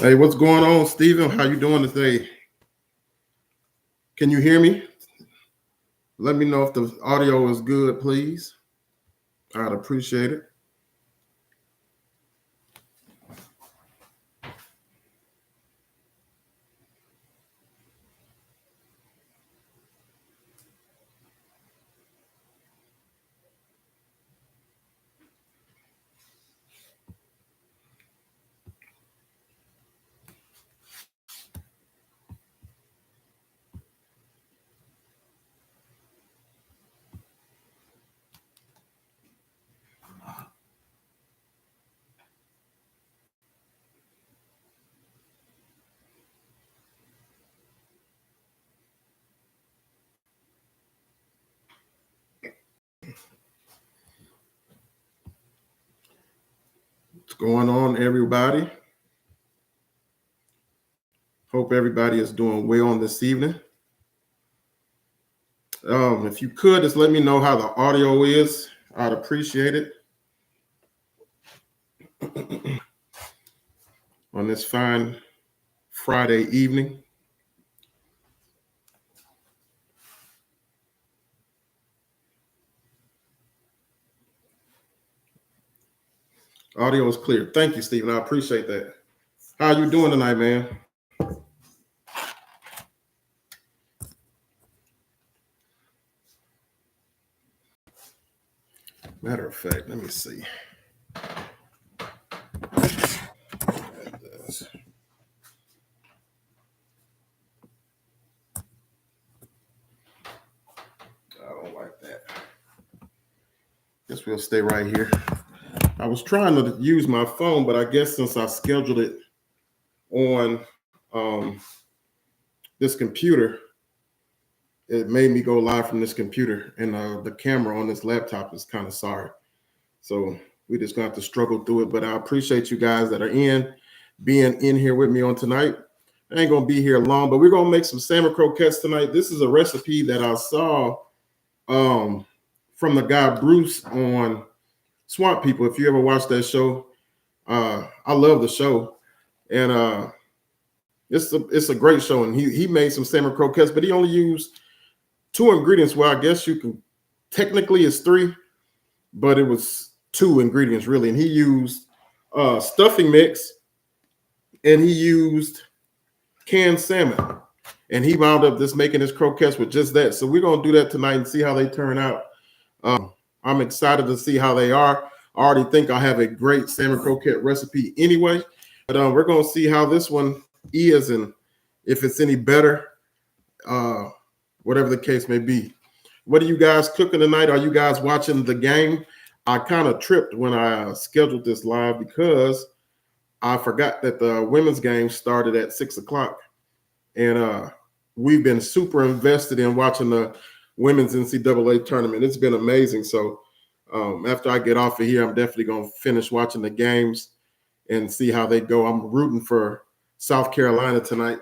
Hey, what's going on, Stephen? How you doing today? Can you hear me? Let me know if the audio is good, please. I'd appreciate it. What's going on, everybody? Hope everybody is doing well on this evening. If you could, just let me know how the audio is. I'd appreciate it on this fine Friday evening. Audio is clear. Thank you, Stephen. I appreciate that. How you doing tonight, man? Matter of fact, let me see. I don't like that. Guess we'll stay right here. I was trying to use my phone, but I guess since I scheduled it on this computer, it made me go live from this computer, and the camera on this laptop is kind of sorry. So we just gonna have to struggle through it. But I appreciate you guys that are being in here with me on tonight. I ain't gonna be here long, but we're gonna make some salmon croquettes tonight. This is a recipe that I saw from the guy Bruce on Swamp People. If you ever watched that show, I love the show, and it's a great show. And he made some salmon croquettes, but he only used 2 ingredients. Well, I guess you can technically it's 3, but it was 2 ingredients really. And he used stuffing mix, and he used canned salmon, and he wound up just making his croquettes with just that. So we're gonna do that tonight and see how they turn out. I'm excited to see how they are. I already think I have a great salmon croquette recipe anyway, but we're gonna see how this one is and if it's any better. Whatever the case may be. What are you guys cooking tonight? Are you guys watching the game? I kind of tripped when I scheduled this live because I forgot that the women's game started at 6 o'clock. And we've been super invested in watching the women's NCAA tournament. It's been amazing. So after I get off of here, I'm definitely going to finish watching the games and see how they go. I'm rooting for South Carolina tonight,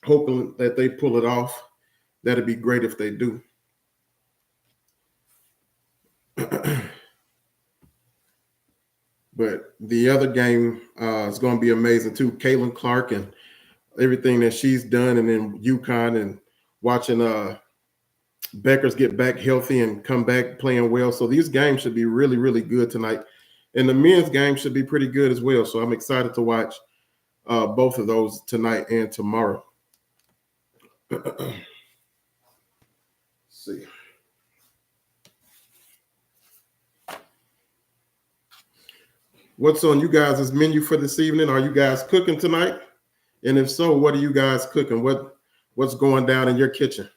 hoping that they pull it off. That'd be great if they do. But the other game is going to be amazing too. Caitlin Clark and everything that she's done, and then UConn, and watching Beckers get back healthy and come back playing well. So these games should be really, really good tonight. And the men's game should be pretty good as well. So I'm excited to watch both of those tonight and tomorrow. See. What's on you guys' menu for this evening? Are you guys cooking tonight? And if so, what are you guys cooking? What's going down in your kitchen?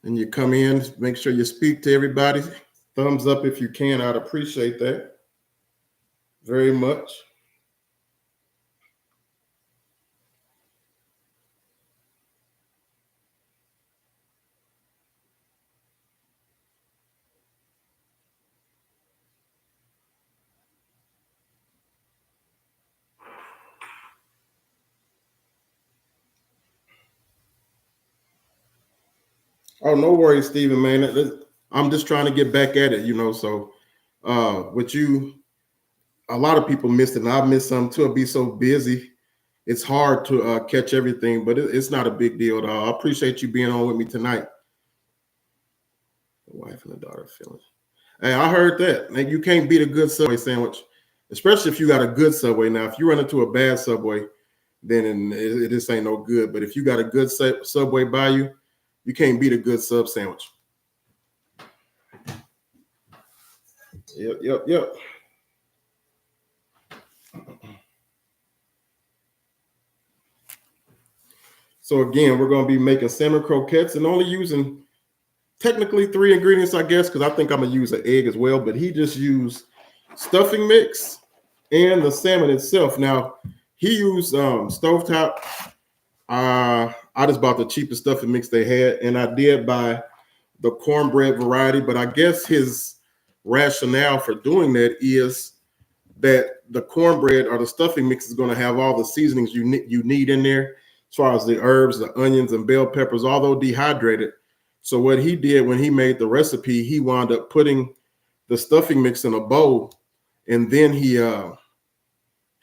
And you come in, make sure you speak to everybody. Thumbs up if you can. I'd appreciate that very much. Oh, no worries, Stephen, man. I'm just trying to get back at it, So with you, a lot of people missed it, and I've missed some too. I'll be so busy. It's hard to catch everything, but it's not a big deal at all. I appreciate you being on with me tonight. The wife and the daughter feeling. Hey, I heard that. Man, you can't beat a good Subway sandwich, especially if you got a good Subway. Now, if you run into a bad Subway, then it just ain't no good. But if you got a good Subway by you, you can't beat a good sub sandwich. Yep. So again, we're going to be making salmon croquettes and only using technically 3 ingredients, I guess, because I think I'm going to use an egg as well. But he just used stuffing mix and the salmon itself. Now, he used stovetop. I just bought the cheapest stuffing mix they had, and I did buy the cornbread variety. But I guess his rationale for doing that is that the cornbread or the stuffing mix is going to have all the seasonings you need in there, as far as the herbs, the onions, and bell peppers, although dehydrated. So what he did when he made the recipe, he wound up putting the stuffing mix in a bowl, and then he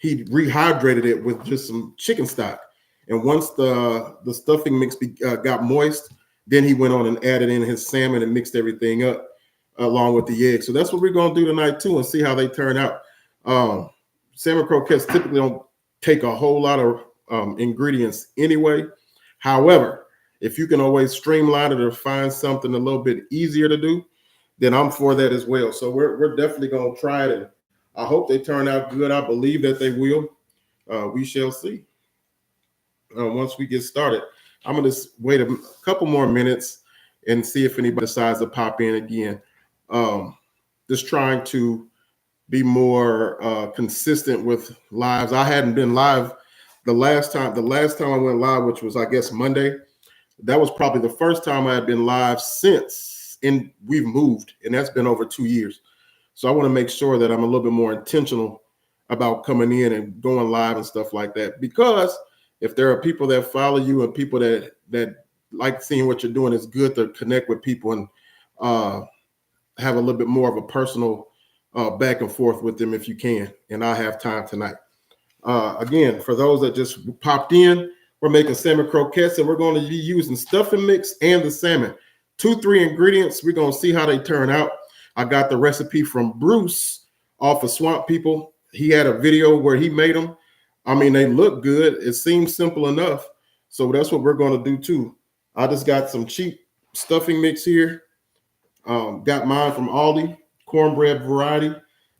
rehydrated it with just some chicken stock. And once the stuffing mix got moist, then he went on and added in his salmon and mixed everything up along with the egg. So that's what we're going to do tonight too, and see how they turn out. Salmon croquettes typically don't take a whole lot of ingredients anyway. However, if you can always streamline it or find something a little bit easier to do, then I'm for that as well. So we're definitely going to try it, and I hope they turn out good. I believe that they will. We shall see. Once we get started, I'm going to just wait a couple more minutes and see if anybody decides to pop in again. Just trying to be more consistent with lives. I hadn't been live the last time I went live, which was, I guess, Monday. That was probably the first time I had been live since, and we've moved, and that's been over 2 years. So I want to make sure that I'm a little bit more intentional about coming in and going live and stuff like that. Because if there are people that follow you and people that like seeing what you're doing, it's good to connect with people and have a little bit more of a personal back and forth with them if you can. And I have time tonight. Again, for those that just popped in, we're making salmon croquettes, and we're going to be using stuffing mix and the salmon. 2-3 ingredients. We're going to see how they turn out. I got the recipe from Bruce off of Swamp People. He had a video where he made them. I mean, they look good. It seems simple enough. So that's what we're going to do too. I just got some cheap stuffing mix here. Got mine from Aldi, cornbread variety.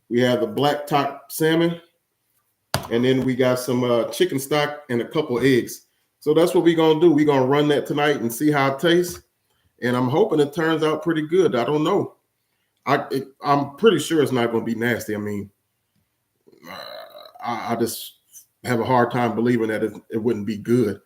We have the black top salmon. And then we got some chicken stock and a couple eggs. So that's what we're going to do. We're going to run that tonight and see how it tastes. And I'm hoping it turns out pretty good. I don't know. I'm pretty sure it's not going to be nasty. I mean, I just have a hard time believing that it wouldn't be good.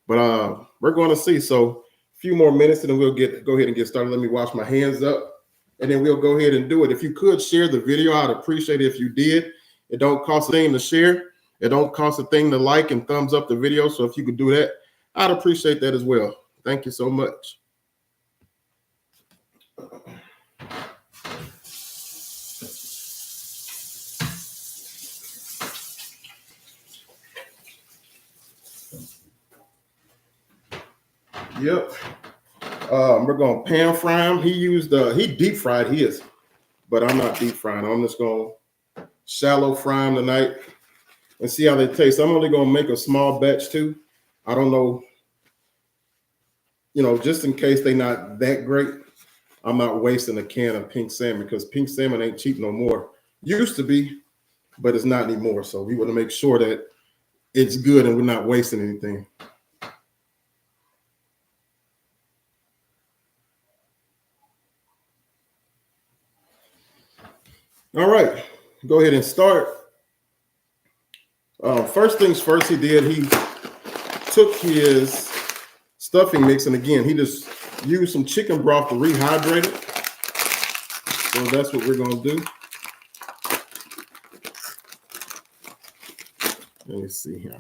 But we're going to see. So a few more minutes and then we'll go ahead and get started. Let me wash my hands up and then we'll go ahead and do it. If you could share the video, I'd appreciate it if you did. It don't cost a thing to share. It don't cost a thing to like and thumbs up the video. So if you could do that, I'd appreciate that as well. Thank you so much. Yep. We're going to pan fry him. He deep fried his, but I'm not deep frying. I'm just going to shallow fry them tonight and see how they taste. I'm only going to make a small batch too. I don't know, just in case they're not that great, I'm not wasting a can of pink salmon because pink salmon ain't cheap no more. Used to be, but it's not anymore. So we want to make sure that it's good and we're not wasting anything. All right, go ahead and start. First things first, he took his stuffing mix, and again, he just used some chicken broth to rehydrate it. So that's what we're going to do. Let me see here.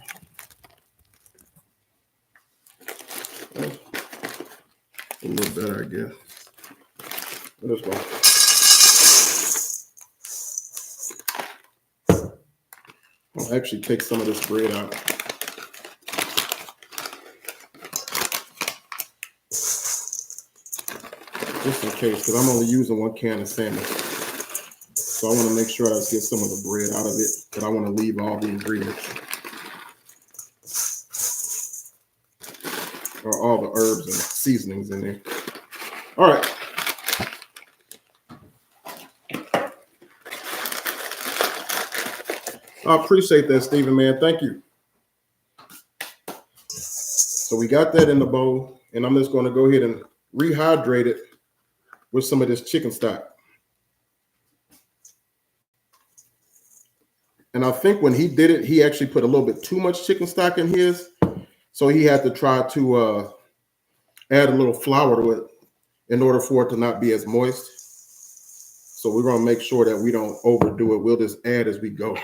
a little better, I guess. This one. I'll actually take some of this bread out. Just in case, because I'm only using 1 can of salmon. So I want to make sure I get some of the bread out of it, but I want to leave all the ingredients. Or all the herbs and seasonings in there. All right. I appreciate that, Stephen, man. Thank you. So we got that in the bowl, and I'm just going to go ahead and rehydrate it with some of this chicken stock. And I think when he did it, he actually put a little bit too much chicken stock in his. So he had to try to add a little flour to it in order for it to not be as moist. So we're going to make sure that we don't overdo it. We'll just add as we go.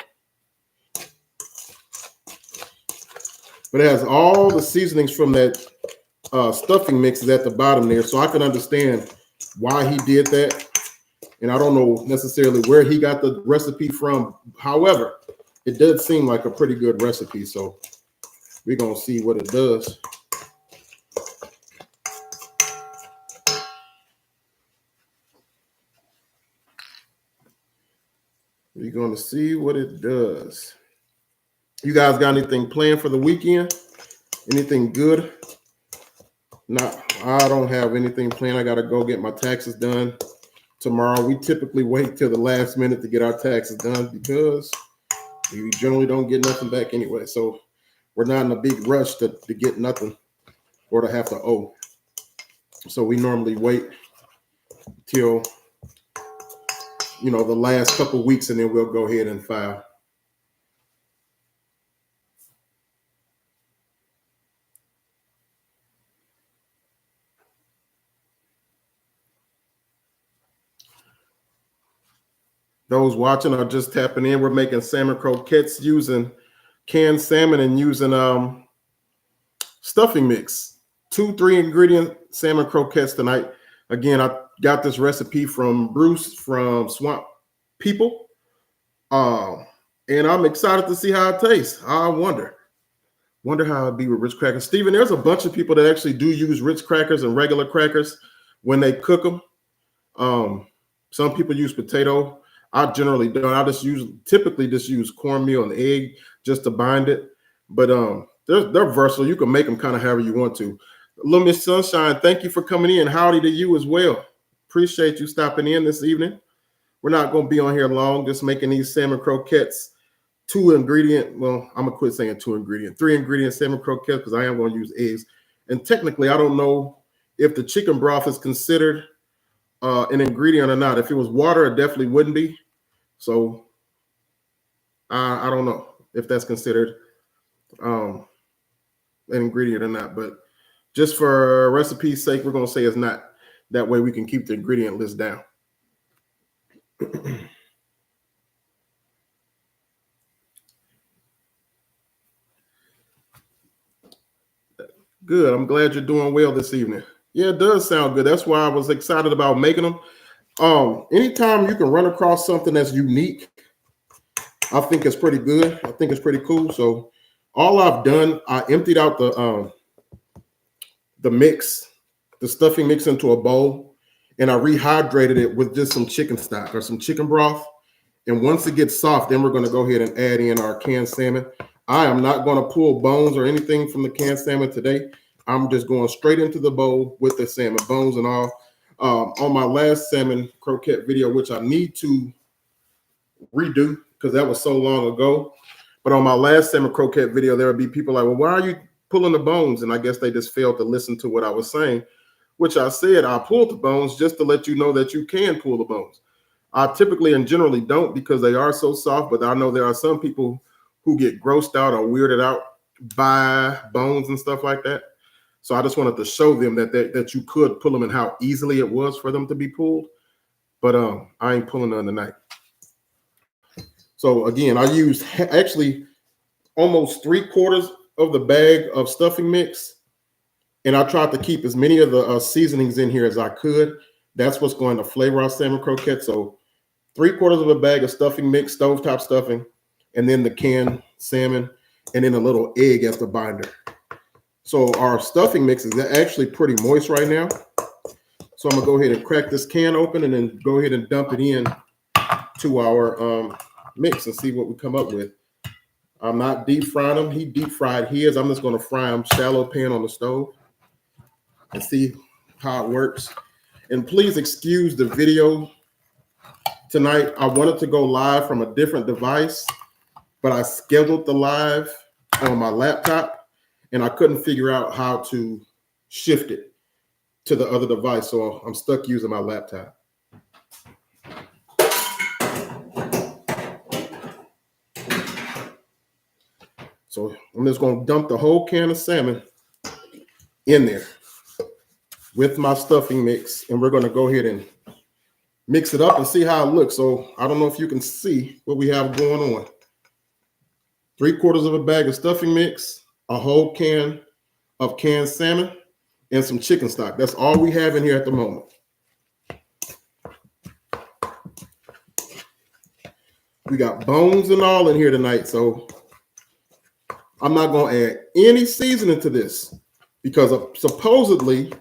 But it has all the seasonings from that stuffing mix is at the bottom there. So I can understand why he did that. And I don't know necessarily where he got the recipe from. However, it does seem like a pretty good recipe. So we're going to see what it does. We're going to see what it does. You guys got anything planned for the weekend? Anything good? No, I don't have anything planned. I got to go get my taxes done tomorrow. We typically wait till the last minute to get our taxes done because we generally don't get nothing back anyway. So we're not in a big rush to get nothing or to have to owe. So we normally wait till, the last couple of weeks, and then we'll go ahead and file. Those watching are just tapping in. We're making salmon croquettes using canned salmon and using stuffing mix. 2-3 ingredient salmon croquettes tonight. Again, I got this recipe from Bruce from Swamp People. And I'm excited to see how it tastes. I wonder how it'd be with Ritz crackers. Stephen, there's a bunch of people that actually do use Ritz crackers and regular crackers when they cook them. Some people use potato. I generally don't. I typically just use cornmeal and egg just to bind it. But they're versatile. You can make them kind of however you want to. Little Miss Sunshine, thank you for coming in. Howdy to you as well. Appreciate you stopping in this evening. We're not going to be on here long, just making these salmon croquettes. 2 ingredient. Well, I'm gonna quit saying 2 ingredient. 3 ingredient salmon croquettes because I am going to use eggs. And technically, I don't know if the chicken broth is considered an ingredient or not. If it was water, it definitely wouldn't be. So I don't know if that's considered an ingredient or not, but just for recipe's sake, we're going to say it's not. That way we can keep the ingredient list down. Good. I'm glad you're doing well this evening. Yeah, it does sound good. That's why I was excited about making them. Anytime you can run across something that's unique, I think it's pretty good. I think it's pretty cool. So all I've done, I emptied out the mix, the stuffing mix into a bowl, and I rehydrated it with just some chicken stock or some chicken broth. And once it gets soft, then we're going to go ahead and add in our canned salmon. I am not going to pull bones or anything from the canned salmon today. I'm just going straight into the bowl with the salmon, bones and all. On my last salmon croquette video, which I need to redo because that was so long ago. But on my last salmon croquette video, there would be people like, well, why are you pulling the bones? And I guess they just failed to listen to what I was saying, which I said I pulled the bones just to let you know that you can pull the bones. I typically and generally don't because they are so soft, but I know there are some people who get grossed out or weirded out by bones and stuff like that. So I just wanted to show them that you could pull them and how easily it was for them to be pulled. But I ain't pulling none tonight. So again, I used actually almost 3/4 of the bag of stuffing mix. And I tried to keep as many of the seasonings in here as I could. That's what's going to flavor our salmon croquette. So 3/4 of a bag of stuffing mix, stovetop stuffing, and then the canned salmon, and then a little egg as the binder. So our stuffing mix is actually pretty moist right now. So I'm gonna go ahead and crack this can open and then go ahead and dump it in to our mix and see what we come up with. I'm not deep frying them. He deep fried his. I'm just gonna fry them shallow pan on the stove and see how it works. And please excuse the video tonight. I wanted to go live from a different device, but I scheduled the live on my laptop and I couldn't figure out how to shift it to the other device. So I'm stuck using my laptop. So I'm just going to dump the whole can of salmon in there with my stuffing mix. And we're going to go ahead and mix it up and see how it looks. So I don't know if you can see what we have going on. 3/4 of a bag of stuffing mix, a whole can of canned salmon, and some chicken stock. That's all we have in here at the moment. We got bones and all in here tonight, so I'm not going to add any seasoning to this because supposedly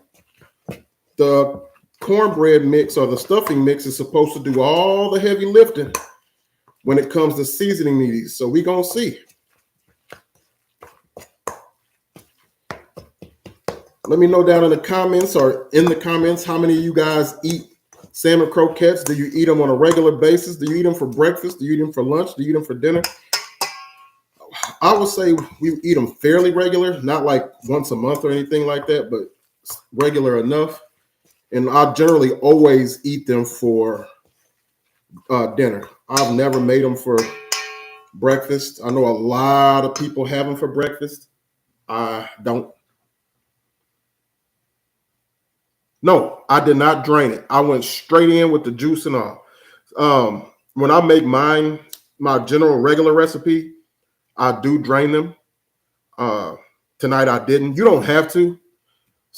the cornbread mix or the stuffing mix is supposed to do all the heavy lifting when it comes to seasoning these. So we're going to see. Let me know down in the comments or in the comments how many of you guys eat salmon croquettes. Do you eat them on a regular basis? Do you eat them for breakfast? Do you eat them for lunch? Do you eat them for dinner? I would say we eat them fairly regular, not like once a month or anything like that, but regular enough. And I generally always eat them for dinner. I've never made them for breakfast. I know a lot of people have them for breakfast. I don't. No, I did not drain it. I went straight in with the juice and all. When I make mine, my general regular recipe, I do drain them. Tonight I didn't. You don't have to,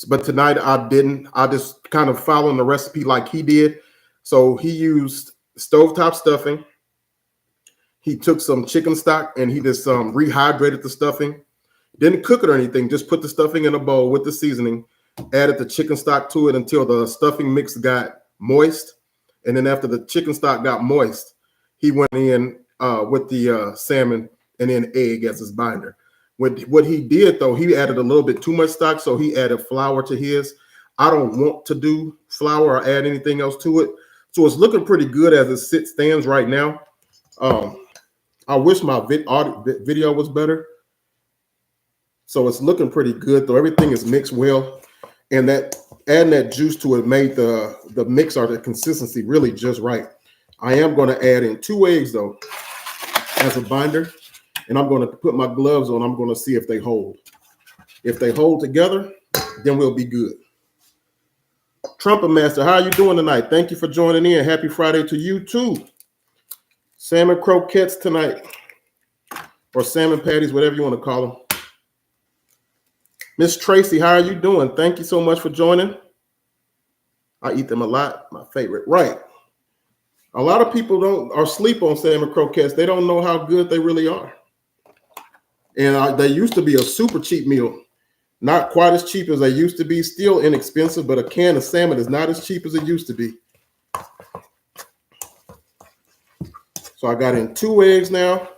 but tonight I didn't. I just kind of following the recipe like he did. So he used stovetop stuffing. He took some chicken stock and he just rehydrated the stuffing. Didn't cook it or anything. Just put the stuffing in a bowl with the seasoning. Added the chicken stock to it until the stuffing mix got moist. And then after the chicken stock got moist, he went in with the salmon and then egg as his binder. What he did, though, he added a little bit too much stock, so he added flour to his. I don't want to do flour or add anything else to it. So it's looking pretty good as it stands right now. I wish my video was better. So it's looking pretty good, though. Everything is mixed well. And that adding that juice to it made the mix or the consistency really just right. I am going to add in 2 eggs, though, as a binder. And I'm going to put my gloves on. I'm going to see if they hold. If they hold together, then we'll be good. Trumpet Master, how are you doing tonight? Thank you for joining in. Happy Friday to you, too. Salmon croquettes tonight. Or salmon patties, whatever you want to call them. Miss Tracy, how are you doing? Thank you so much for joining. I eat them a lot. My favorite. Right. A lot of people are sleep on salmon croquettes. They don't know how good they really are. And they used to be a super cheap meal. Not quite as cheap as they used to be. Still inexpensive, but a can of salmon is not as cheap as it used to be. So I got in 2 eggs now.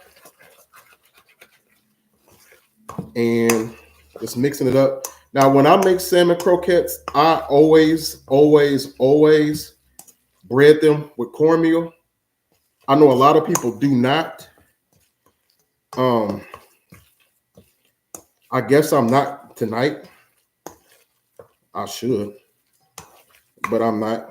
And just mixing it up. Now, when I make salmon croquettes, I always bread them with cornmeal. I know a lot of people do not. I guess I'm not tonight. I should, but I'm not.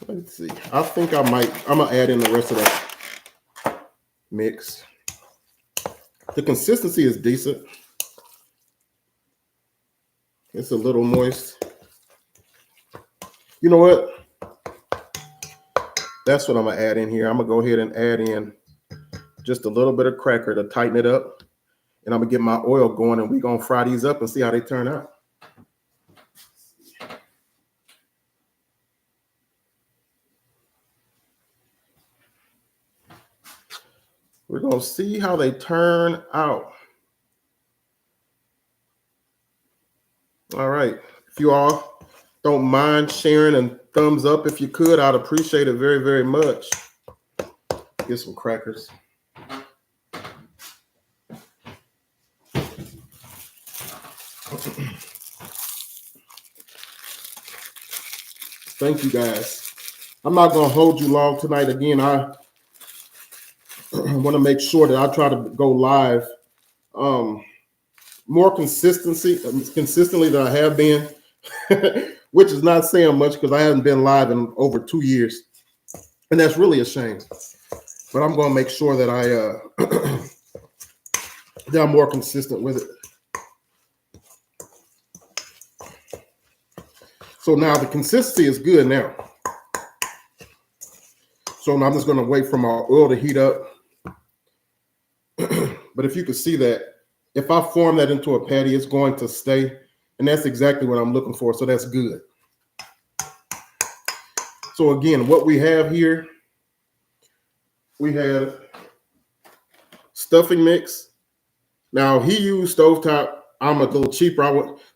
Let's see. I think I'm gonna add in the rest of that mix. The consistency is decent. It's a little moist. You know what? That's what I'm gonna add in here. I'm gonna go ahead and add in just a little bit of cracker to tighten it up. And I'm gonna get my oil going and we're gonna fry these up and see how they turn out. We're gonna see how they turn out. All right. If you all don't mind sharing and thumbs up if you could, I'd appreciate it very, very much. Get some crackers. Thank you guys. I'm not gonna hold you long tonight. Again, I want to make sure that I try to go live more consistently than I have been, which is not saying much because I haven't been live in over 2 years, and that's really a shame. But I'm going to make sure that that I'm more consistent with it. So now the consistency is good now. So now I'm just going to wait for my oil to heat up. But if you can see that, if I form that into a patty, it's going to stay. And that's exactly what I'm looking for. So that's good. So again, what we have here, we have stuffing mix. Now he used stovetop. I'm a little cheaper.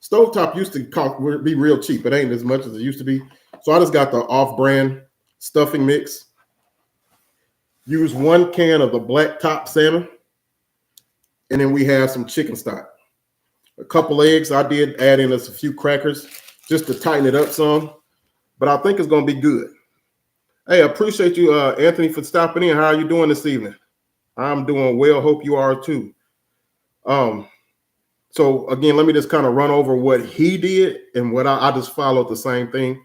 Stovetop used to be real cheap. It ain't as much as it used to be. So I just got the off-brand stuffing mix. Use 1 can of the black top salmon. And then we have some chicken stock. A couple eggs. I did add in a few crackers just to tighten it up some. But I think it's going to be good. Hey, I appreciate you, Anthony, for stopping in. How are you doing this evening? I'm doing well. Hope you are too. So again, let me just kind of run over what he did and what I just followed the same thing.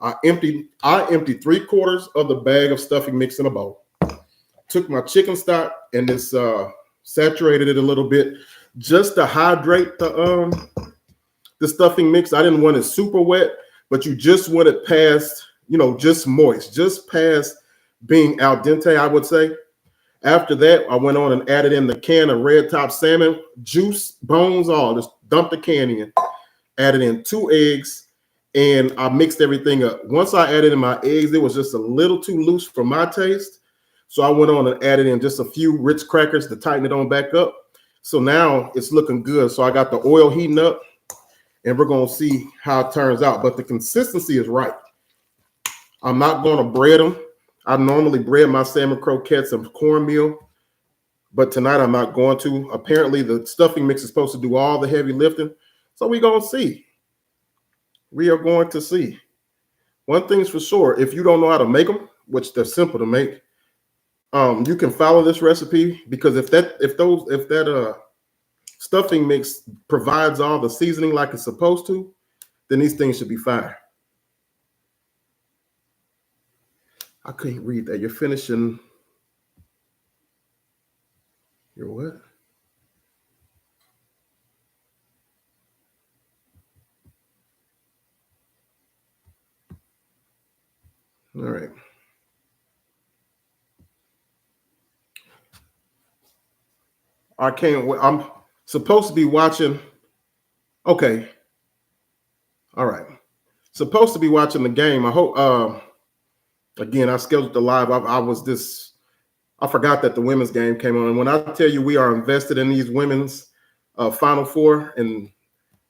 I emptied 3/4 of the bag of stuffing mix in a bowl. Took my chicken stock and just saturated it a little bit just to hydrate the stuffing mix. I didn't want it super wet, but you just want it past, just moist, just past being al dente, I would say. After that, I went on and added in the can of red top salmon, juice, bones, all. Just dumped the can in, added in 2 eggs, and I mixed everything up. Once I added in my eggs, it was just a little too loose for my taste. So I went on and added in just a few Ritz crackers to tighten it on back up. So now it's looking good. So I got the oil heating up, and we're going to see how it turns out. But the consistency is right. I'm not going to bread them. I normally bread my salmon croquettes and cornmeal, but tonight I'm not going to. Apparently, the stuffing mix is supposed to do all the heavy lifting. So we're going to see. We are going to see. One thing's for sure, if you don't know how to make them, which they're simple to make, you can follow this recipe, because if that stuffing mix provides all the seasoning like it's supposed to, then these things should be fine. I can't read that. You're finishing your what? All right. I can't wait. I'm supposed to be watching. Okay. All right. Supposed to be watching the game. I hope. Again, I scheduled the live. I forgot that the women's game came on. And when I tell you we are invested in these women's Final Four and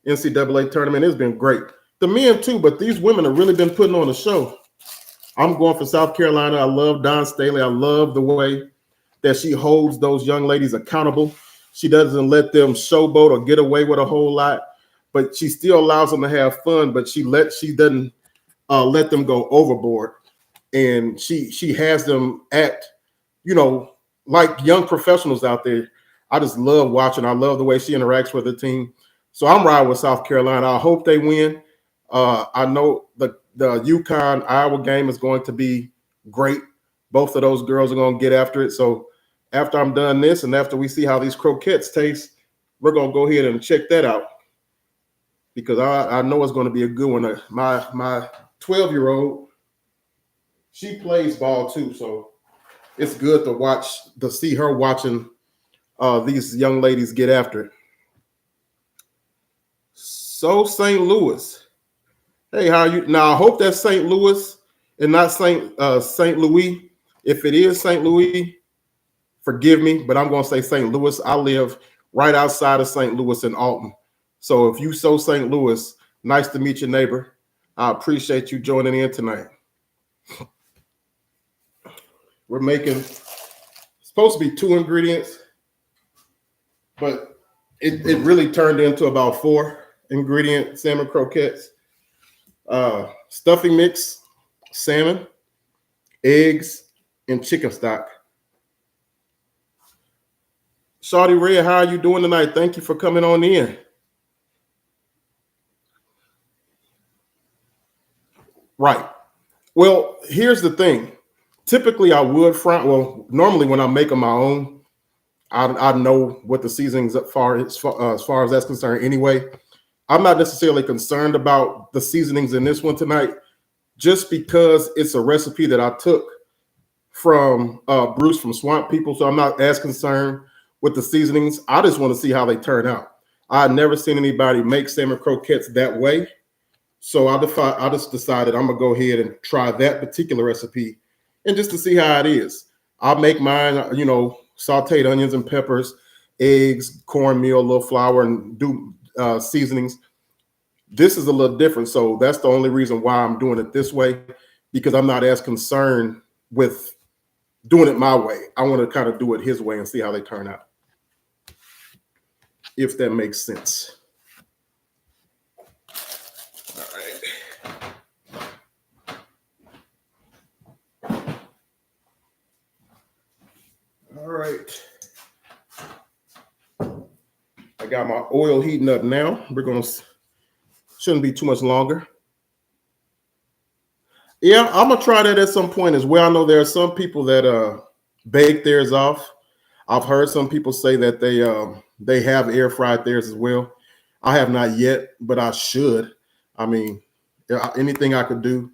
NCAA tournament, it's been great. The men too, but these women have really been putting on a show. I'm going for South Carolina. I love Dawn Staley. I love the way that she holds those young ladies accountable. She doesn't let them showboat or get away with a whole lot, but she still allows them to have fun. But she doesn't let them go overboard, and she has them act, like young professionals out there. I just love watching. I love the way she interacts with the team. So I'm riding with South Carolina. I hope they win. I know the UConn Iowa game is going to be great. Both of those girls are going to get after it. So after I'm done this and after we see how these croquettes taste, we're going to go ahead and check that out. because I know it's going to be a good one. My 12-year-old, she plays ball too, so it's good to see her watching these young ladies get after it. So St. Louis. Hey, how are you? Now I hope that's St. Louis and not St. Louis. If it is St. Louis, forgive me, but I'm gonna say St. Louis. I live right outside of St. Louis in Alton. So if you so St. Louis, nice to meet your neighbor. I appreciate you joining in tonight. We're making supposed to be 2 ingredients, but it really turned into about 4 ingredient salmon croquettes. Stuffing mix, salmon, eggs, and chicken stock. Shawty Red, how are you doing tonight? Thank you for coming on in. Right. Well, here's the thing. Typically, I would normally when I make them my own, I know what the seasonings as far as that's concerned anyway. I'm not necessarily concerned about the seasonings in this one tonight, just because it's a recipe that I took from Bruce from Swamp People. So I'm not as concerned with the seasonings. I just want to see how they turn out. I've never seen anybody make salmon croquettes that way. So I just decided I'm going to go ahead and try that particular recipe and just to see how it is. I'll make mine, sauteed onions and peppers, eggs, cornmeal, a little flour, and do seasonings. This is a little different. So that's the only reason why I'm doing it this way, because I'm not as concerned with doing it my way. I want to kind of do it his way and see how they turn out, if that makes sense. All right. I got my oil heating up now. Shouldn't be too much longer. Yeah, I'm gonna try that at some point as well. I know there are some people that bake theirs off. I've heard some people say that they have air fried theirs as well. I have not yet, but I should. I mean, anything I could do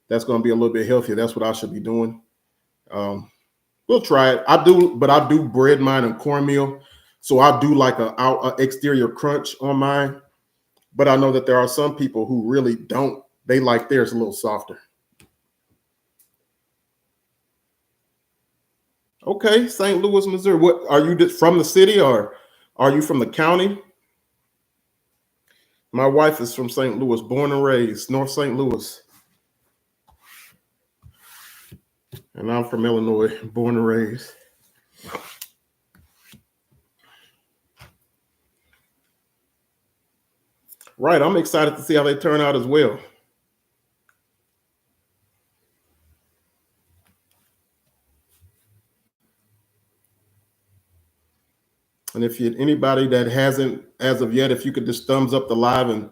that's going to be a little bit healthier, that's what I should be doing. We'll try it. I do bread mine in cornmeal, so I do like a exterior crunch on mine. But I know that there are some people who really don't. They like theirs a little softer. Okay, St. Louis, Missouri. What are you from the city or are you from the county? My wife is from St. Louis, born and raised, North St. Louis. And I'm from Illinois, born and raised. Right, I'm excited to see how they turn out as well. And if anybody that hasn't as of yet, if you could just thumbs up the live and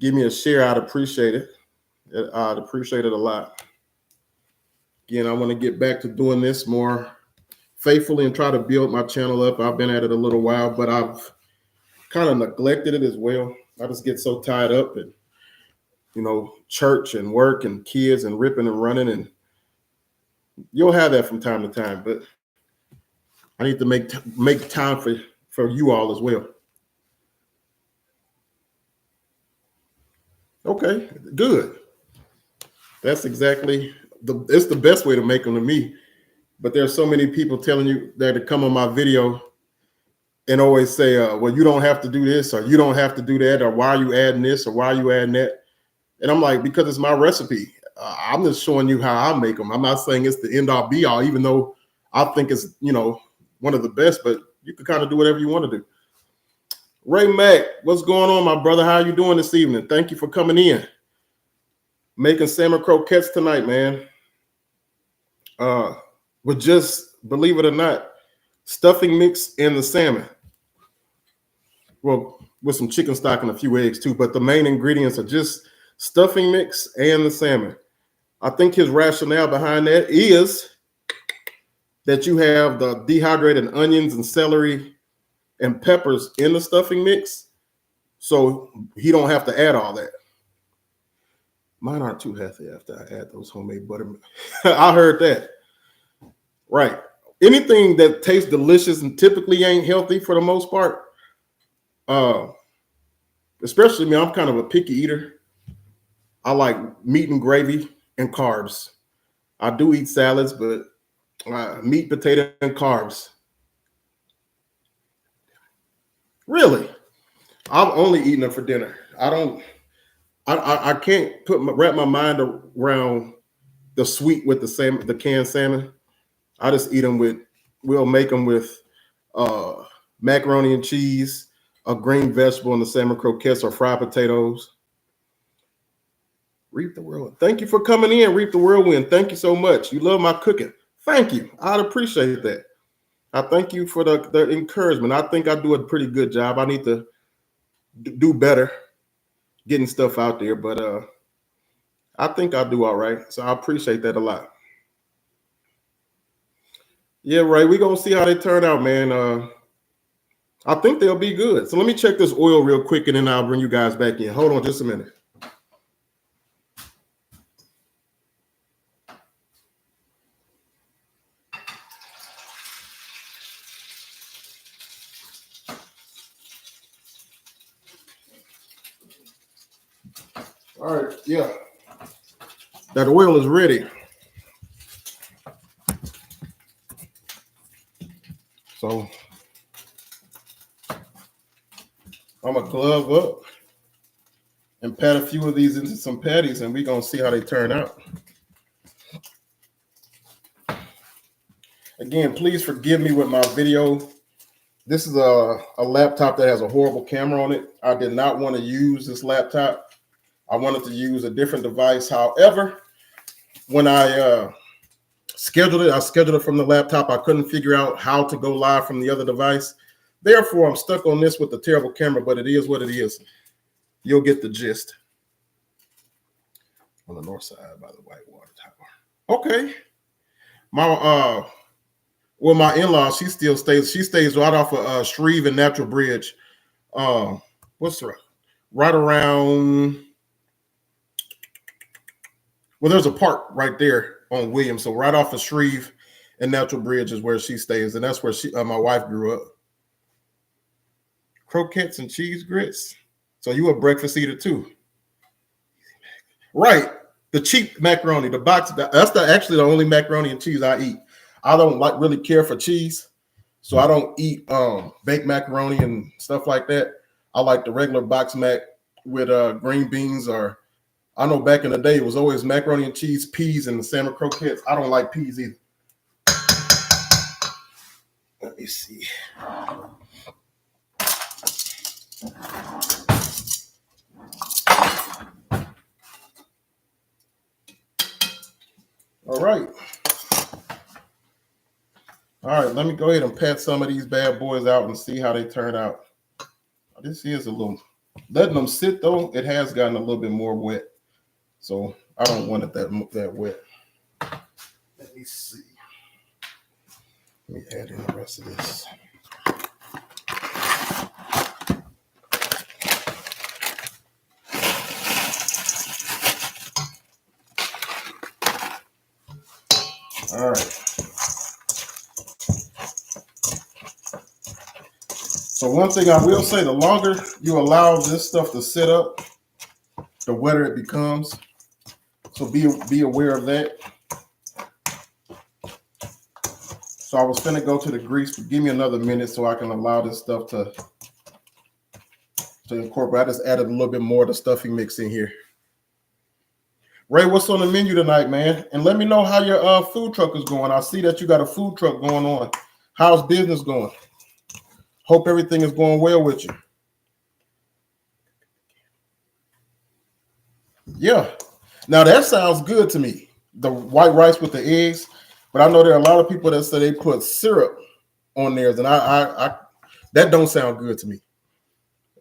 give me a share, I'd appreciate it. I'd appreciate it a lot. Again, I want to get back to doing this more faithfully and try to build my channel up. I've been at it a little while, but I've kind of neglected it as well. I just get so tied up in, church and work and kids and ripping and running, and you'll have that from time to time. But I need to make time for you all as well. Okay, good. That's exactly it's the best way to make them to me. But there's so many people telling you that to come on my video and always say, well, you don't have to do this, or you don't have to do that, or why are you adding this, or why are you adding that? And I'm like, because it's my recipe. I'm just showing you how I make them. I'm not saying it's the end all be all, even though I think it's, one of the best, but you can kind of do whatever you want to do. Ray Mack, what's going on, my brother? How are you doing this evening? Thank you for coming in. Making salmon croquettes tonight, man. With just, believe it or not, stuffing mix and the salmon. Well, with some chicken stock and a few eggs too, but the main ingredients are just stuffing mix and the salmon. I think his rationale behind that is that you have the dehydrated onions and celery and peppers in the stuffing mix, so he don't have to add all that. Mine aren't too healthy after I add those homemade butter. I heard that. Right. Anything that tastes delicious and typically ain't healthy for the most part, uh, especially me, I'm kind of a picky eater. I like meat and gravy and carbs. I do eat salads, but meat, potato, and carbs. Really, I'm only eating them for dinner. I don't. I can't wrap my mind around the sweet with the canned salmon. I just eat them with. We'll make them with uh, macaroni and cheese, a green vegetable, and the salmon croquettes or fried potatoes. Reap the whirlwind. Thank you for coming in. Reap the whirlwind. Thank you so much. You love my cooking. Thank you. I'd appreciate that. I thank you for the encouragement. I think I do a pretty good job. I need to do better getting stuff out there, but I think I'll do all right. So I appreciate that a lot. Yeah, Ray, we're gonna see how they turn out, man. I think they'll be good. So let me check this oil real quick and then I'll bring you guys back in. Hold on just a minute. All right, yeah. That oil is ready. So I'm gonna glove up and pat a few of these into some patties, and we're gonna see how they turn out. Again, please forgive me with my video. This is a laptop that has a horrible camera on it. I did not want to use this laptop. I wanted to use a different device. However, when I scheduled it from the laptop. I couldn't figure out how to go live from the other device. Therefore, I'm stuck on this with the terrible camera, but it is what it is. You'll get the gist. On the north side by the Whitewater Tower. Okay. My in-laws, she stays right off of Shreve and Natural Bridge. What's the right around? Well, there's a park right there on Williams, so right off of Shreve and Natural Bridge is where she stays, and that's where my wife grew up. Croquettes and cheese grits. So you a breakfast eater too, right? The cheap macaroni, the box. That's actually the only macaroni and cheese I eat. I don't really care for cheese, so I don't eat baked macaroni and stuff like that. I like the regular box mac with green beans, or I know back in the day it was always macaroni and cheese, peas, and the salmon croquettes. I don't like peas either. Let me see. All right. All right, let me go ahead and pat some of these bad boys out and see how they turn out. This is a little, letting them sit though, it has gotten a little bit more wet. So I don't want it that wet. Let me see. Let me add in the rest of this. All right. So one thing I will say, the longer you allow this stuff to sit up, the wetter it becomes. So be aware of that. So I was finna go to the grease, but give me another minute so I can allow this stuff to incorporate. I just added a little bit more of the stuffing mix in here. Ray, what's on the menu tonight, man? And let me know how your food truck is going. I see that you got a food truck going on. How's business going? Hope everything is going well with you. Yeah. Now that sounds good to me. The white rice with the eggs. But I know there are a lot of people that say they put syrup on theirs, and I that don't sound good to me.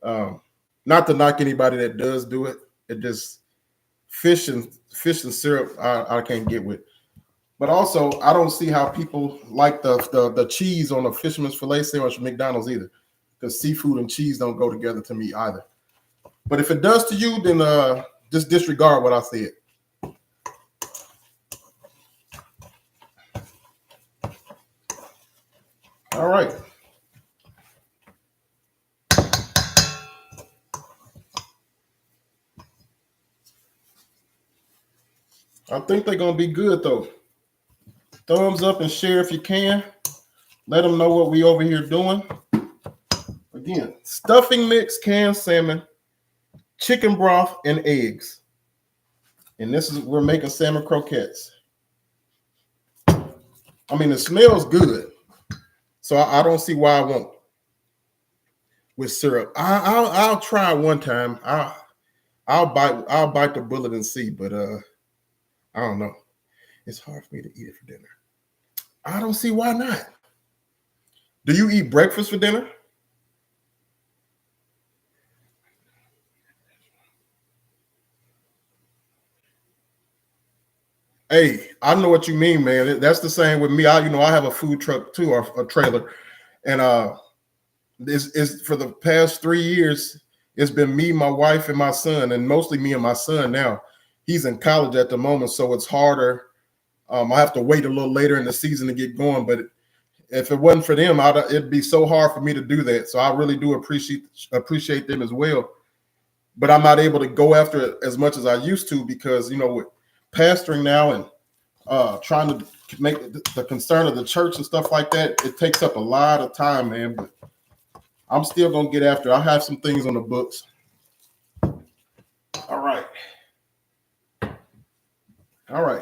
Not to knock anybody that does do it. It just fish and syrup I can't get with. But also I don't see how people like the cheese on a fisherman's fillet sandwich from McDonald's either, because seafood and cheese don't go together to me either. But if it does to you, then just disregard what I said. All right. I think they're going to be good, though. Thumbs up and share if you can. Let them know what we over here doing. Again, stuffing mix, canned salmon, chicken broth, and eggs. And we're making salmon croquettes. I mean, it smells good. So I don't see why I won't with syrup. I'll try one time. I'll bite the bullet and see, but I don't know. It's hard for me to eat it for dinner. I don't see why not. Do you eat breakfast for dinner? Hey, I know what you mean, man. That's the same with me. I have a food truck too, or a trailer, and this is for the past 3 years. It's been me, my wife, and my son, and mostly me and my son. Now he's in college at the moment, so it's harder. I have to wait a little later in the season to get going, but if it wasn't for them, it'd be so hard for me to do that. So I really do appreciate them as well. But I'm not able to go after it as much as I used to because, with pastoring now and trying to make the concern of the church and stuff like that, it takes up a lot of time, man. But I'm still going to get after it. I have some things on the books. All right.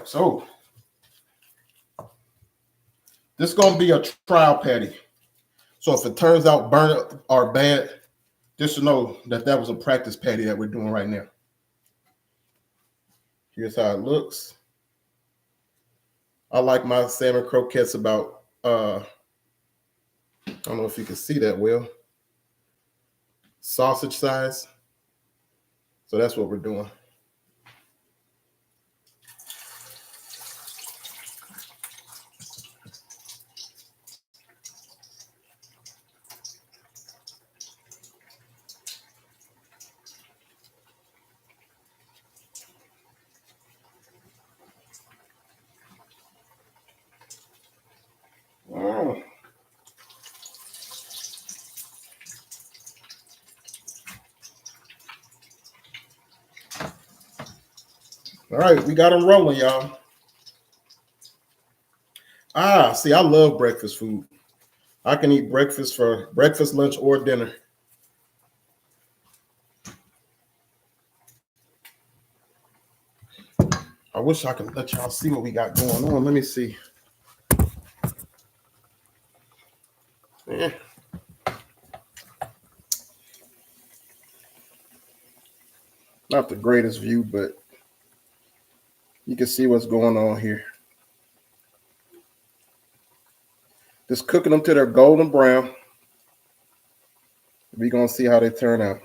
So this is going to be a trial patty. So if it turns out burnt or bad, just to know that was a practice patty that we're doing right now. Here's how it looks. I like my salmon croquettes about, I don't know if you can see that well, sausage size. So that's what we're doing. All right, we got them rolling, y'all. See, I love breakfast food. I can eat breakfast for breakfast, lunch, or dinner. I wish I could let y'all see what we got going on. Let me see. Yeah. Not the greatest view, but you can see what's going on here. Just cooking them till they're golden brown. We're going to see how they turn out.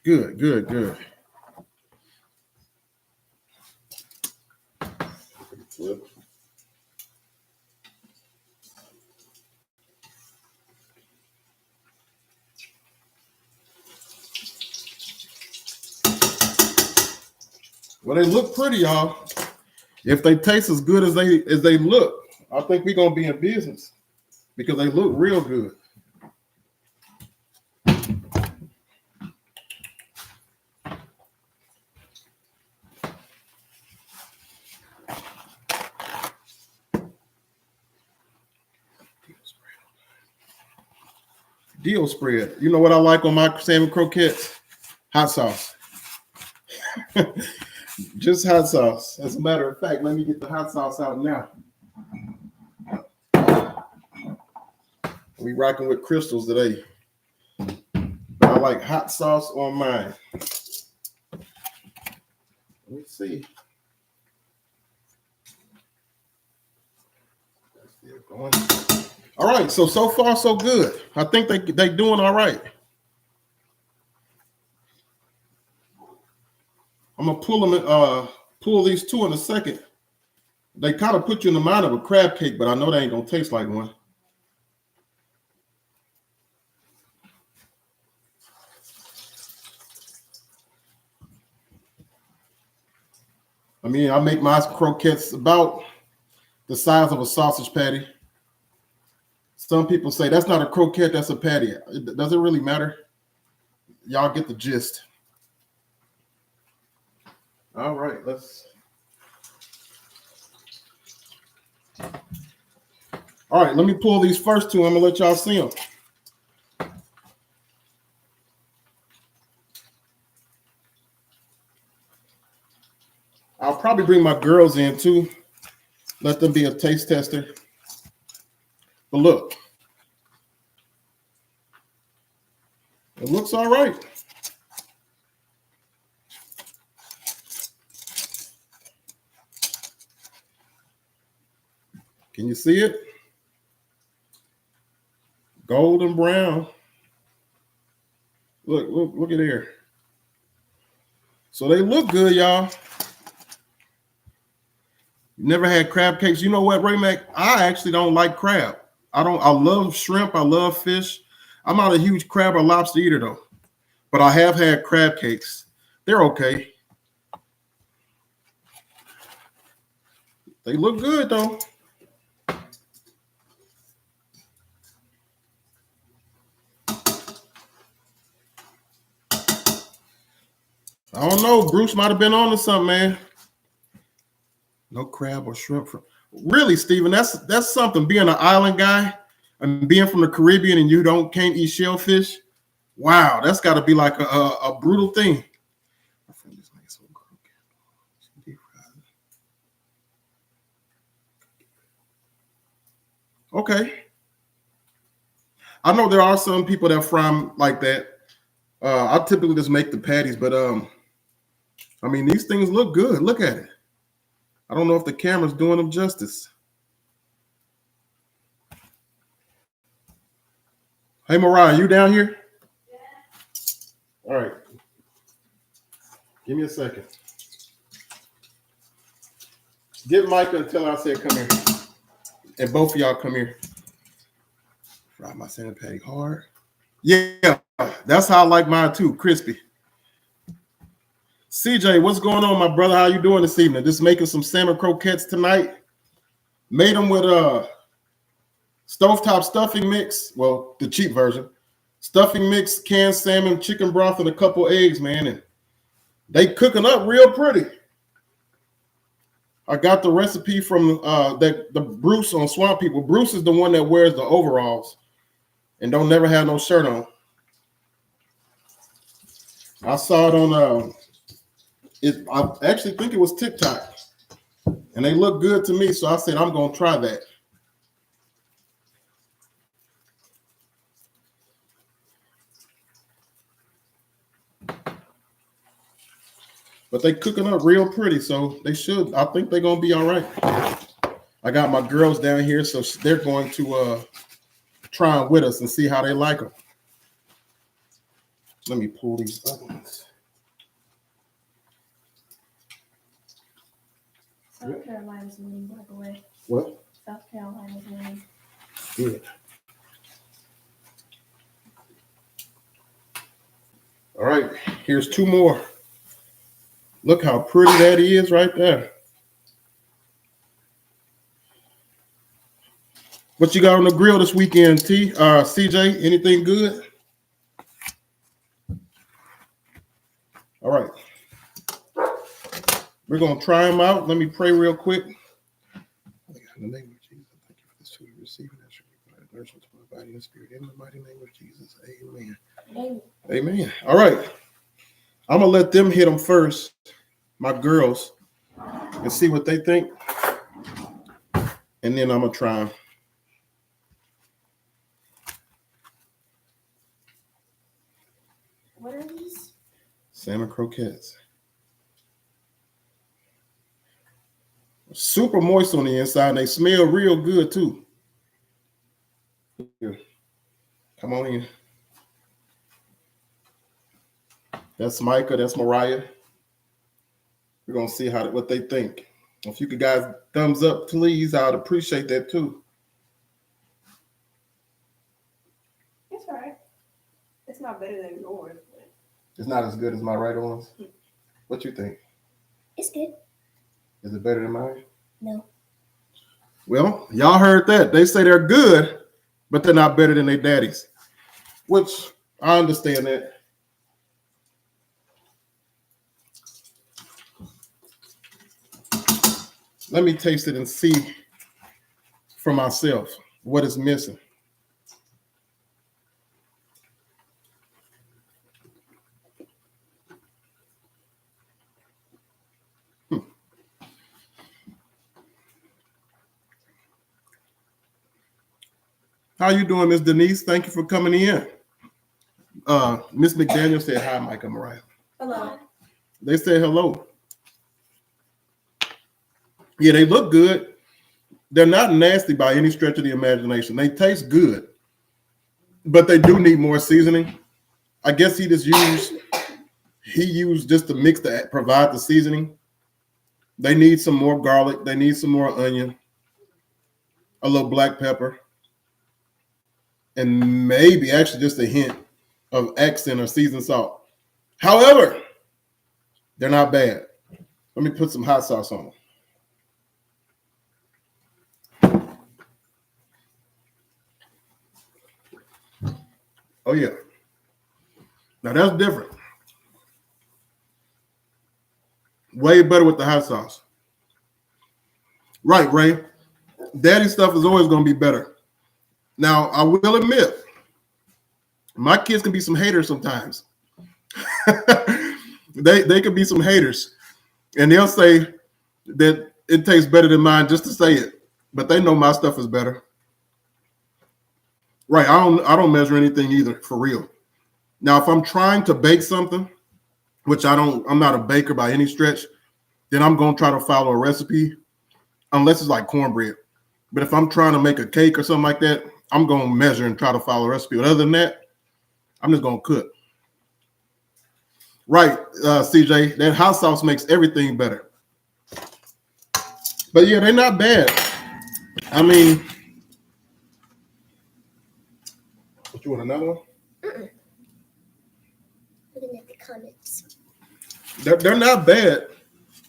Good. Well, they look pretty, y'all. If they taste as good as they look, I think we're gonna be in business because they look real good. Deal spread. You know what I like on my salmon croquettes? Hot sauce. Just hot sauce. As a matter of fact, let me get the hot sauce out now. We rocking with crystals today. I like hot sauce on mine. Let me see. All right, so far so good. I think they doing all right. I'm gonna pull these two in a second. They kind of put you in the mind of a crab cake, but I know they ain't gonna taste like one. I mean, I make my croquettes about the size of a sausage patty. Some people say that's not a croquette, that's a patty. Does it really matter? Y'all get the gist. All right, All right, let me pull these first two. I'm gonna let y'all see them. I'll probably bring my girls in too. Let them be a taste tester. But look, it looks all right. Can you see it? Golden brown. Look at here. So they look good, y'all. You never had crab cakes. You know what, Ray Mac? I actually don't like crab. I love shrimp. I love fish. I'm not a huge crab or lobster eater though. But I have had crab cakes. They're okay. They look good though. I don't know. Bruce might have been on to something, man. No crab or shrimp. Really, Steven, that's something. Being an island guy and being from the Caribbean and you can't eat shellfish. Wow, that's got to be like a brutal thing. Okay. I know there are some people that fry them like that. I typically just make the patties, but I mean, these things look good. Look at it. I don't know if the camera's doing them justice. Hey, Mariah, you down here? Yeah. All right. Give me a second. Get Micah and tell her I said come here. And both of y'all come here. Fry my salmon patty hard. Yeah, that's how I like mine too, crispy. CJ, what's going on, my brother? How you doing this evening? Just making some salmon croquettes tonight. Made them with stovetop stuffing mix. Well, the cheap version. Stuffing mix, canned salmon, chicken broth, and a couple eggs, man. And they cooking up real pretty. I got the recipe from the Bruce on Swamp People. Bruce is the one that wears the overalls and don't never have no shirt on. I saw it on I actually think it was TikTok, and they look good to me. So I said I'm gonna try that. But they cooking up real pretty, so they should. I think they're gonna be all right. I got my girls down here, so they're going to try them with us and see how they like them. Let me pull these other ones. South Carolina's winning, by the way. What? South Carolina's winning. Good. All right, here's two more. Look how pretty that is right there. What you got on the grill this weekend, CJ? Anything good? All right. We're going to try them out. Let me pray real quick. In the name of Jesus, thank you for this food. Receiving that should be nourishment to my body and spirit. In the mighty name of Jesus, amen. Amen. Amen. All right. I'm going to let them hit them first, my girls, and see what they think. And then I'm going to try them. What are these? Salmon croquettes. Super moist on the inside, and they smell real good too. Here. Come on in. That's Micah. That's Mariah. gonna see what they think. If you could guys thumbs up, please, I'd appreciate that too. It's all right. It's not better than yours. But... It's not as good as my right ones. What you think? It's good. Is it better than mine? No. Well, y'all heard that. They say they're good, but they're not better than their daddies. Which I understand that. Let me taste it and see for myself what is missing. How you doing, Miss Denise? Thank you for coming in. Miss McDaniel said hi, Micah Mariah. Hello. They said hello. Yeah, they look good. They're not nasty by any stretch of the imagination. They taste good, but they do need more seasoning. I guess he used just the mix to provide the seasoning. They need some more garlic. They need some more onion, a little black pepper, and maybe actually just a hint of accent or seasoned salt. However, they're not bad. Let me put some hot sauce on them. Oh, yeah. Now, that's different. Way better with the hot sauce. Right, Ray. Daddy stuff is always going to be better. Now, I will admit, my kids can be some haters sometimes. They can be some haters. And they'll say that it tastes better than mine just to say it. But they know my stuff is better. Right, I don't measure anything either, for real. Now, if I'm trying to bake something, which I'm not a baker by any stretch, then I'm going to try to follow a recipe, unless it's like cornbread. But if I'm trying to make a cake or something like that, I'm going to measure and try to follow a recipe. But other than that, I'm just going to cook. Right, CJ, that hot sauce makes everything better. But yeah, they're not bad. I mean, you want another one? Looking at the comments. They're not bad.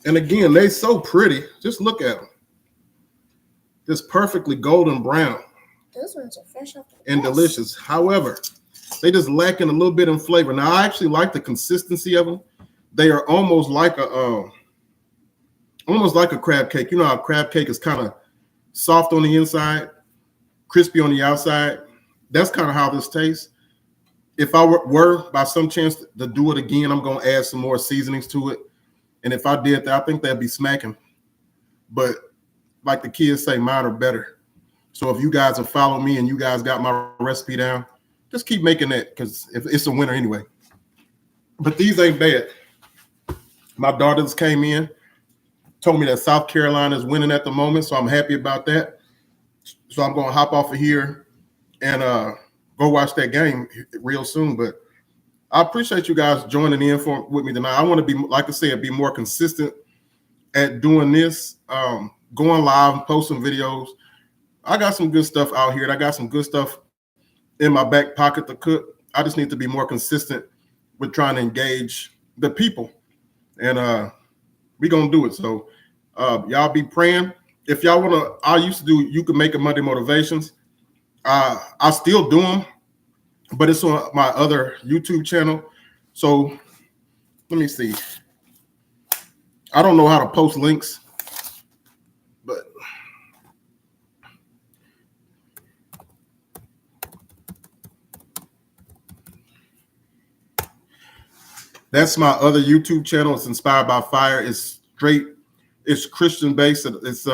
And again, they're so pretty. Just look at them. Just perfectly golden brown. Those ones are fresh off the and press. Delicious. However, they just lacking a little bit in flavor. Now, I actually like the consistency of them. They are almost like a crab cake. You know how crab cake is kind of soft on the inside, crispy on the outside. That's kind of how this tastes. If I were by some chance to do it again, I'm going to add some more seasonings to it. And if I did that, I think that'd be smacking. But like the kids say, mine are better. So if you guys have followed me and you guys got my recipe down, just keep making that because it's a winner anyway. But these ain't bad. My daughters came in, told me that South Carolina is winning at the moment, so I'm happy about that. So I'm going to hop off of here and go watch that game real soon. But I appreciate you guys joining in with me tonight. I want to be, like I said, be more consistent at doing this, going live, posting videos. I got some good stuff out here. And I got some good stuff in my back pocket to cook. I just need to be more consistent with trying to engage the people. And we're going to do it. So y'all be praying. If y'all want to, I used to do You Can Make It Monday Motivations. I still do them, but it's on my other YouTube channel. So let me see. I don't know how to post links, but that's my other YouTube channel. It's Inspired by Fire. It's Christian based. It's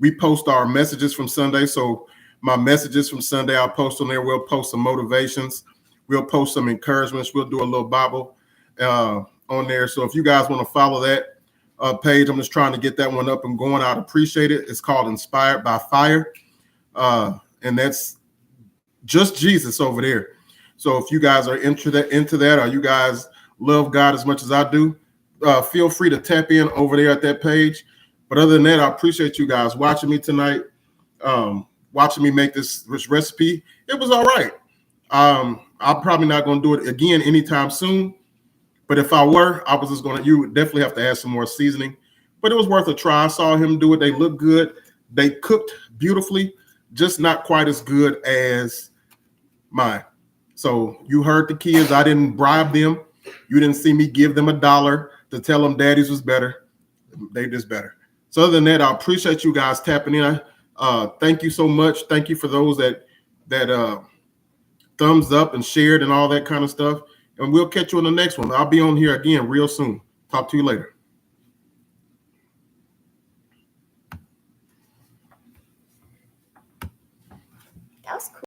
we post our messages from Sunday. So my messages from Sunday, I'll post on there. We'll post some motivations. We'll post some encouragements. We'll do a little Bible on there. So if you guys want to follow that page, I'm just trying to get that one up and going. I'd appreciate it. It's called Inspired by Fire. And that's just Jesus over there. So if you guys are into that, or you guys love God as much as I do, feel free to tap in over there at that page. But other than that, I appreciate you guys watching me tonight, watching me make this recipe. It was all right. I'm probably not going to do it again anytime soon. But if I were, I was just going to, you would definitely have to add some more seasoning. But it was worth a try. I saw him do it. They look good. They cooked beautifully, just not quite as good as mine. So you heard the kids. I didn't bribe them. You didn't see me give them $1 to tell them daddy's was better. They just better. So other than that, I appreciate you guys tapping in. Thank you so much. Thank you for those that thumbs up and shared and all that kind of stuff. And we'll catch you on the next one. I'll be on here again real soon. Talk to you later. That was cool.